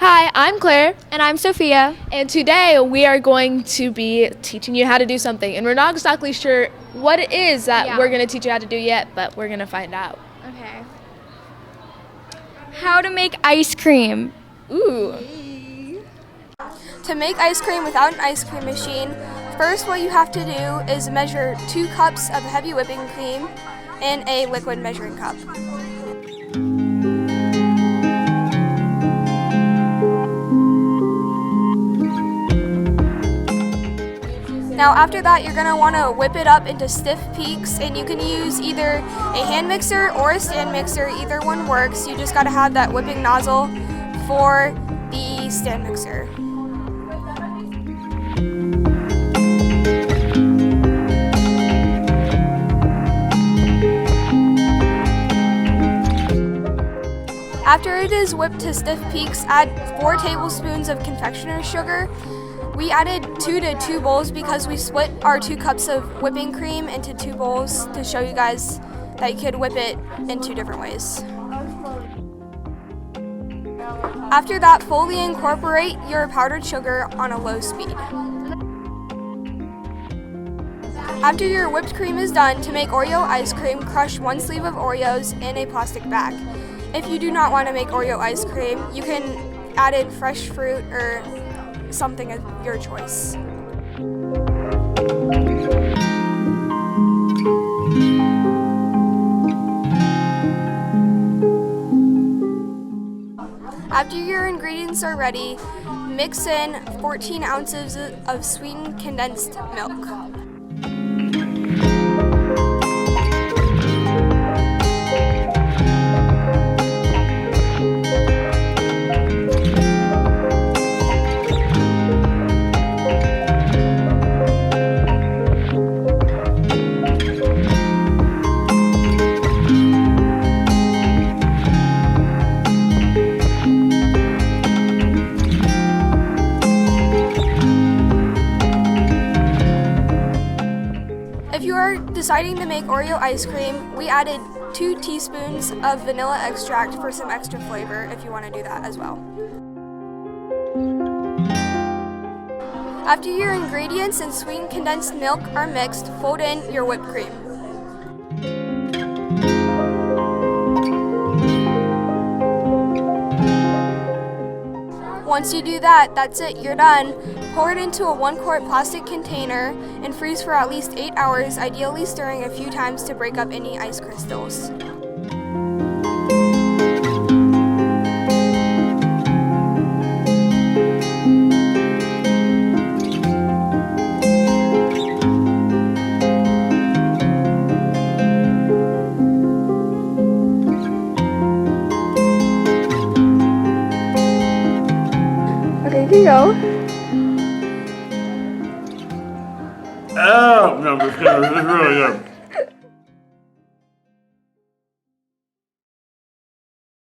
Hi, I'm Claire, And I'm Sophia. and today we are going to be teaching you how to do something. And we're not exactly sure what it is that we're going to teach you how to do yet, but we're going to find out. Okay. How to make ice cream. Ooh. To make ice cream without an ice cream machine, first what you have to do is measure 2 cups of heavy whipping cream in a liquid measuring cup. Now after that, you're going to want to whip it up into stiff peaks, and you can use either a hand mixer or a stand mixer. Either one works. You just got to have that whipping nozzle for the stand mixer. After it is whipped to stiff peaks, add 4 tablespoons of confectioner's sugar. We added 2 to 2 bowls because we split our 2 cups of whipping cream into 2 bowls to show you guys that you could whip it in 2 different ways. After that, fully incorporate your powdered sugar on a low speed. After your whipped cream is done, to make Oreo ice cream, crush 1 sleeve of Oreos in a plastic bag. If you do not want to make Oreo ice cream, you can add in fresh fruit or something of your choice. After your ingredients are ready, mix in 14 ounces of sweetened condensed milk. If you are deciding to make Oreo ice cream, we added 2 teaspoons of vanilla extract for some extra flavor if you want to do that as well. After your ingredients and sweetened condensed milk are mixed, fold in your whipped cream. Once you do that, that's it, you're done. Pour it into a 1-quart plastic container and freeze for at least 8 hours, ideally stirring a few times to break up any ice crystals. Okay, here you go. Oh, no, this is really good.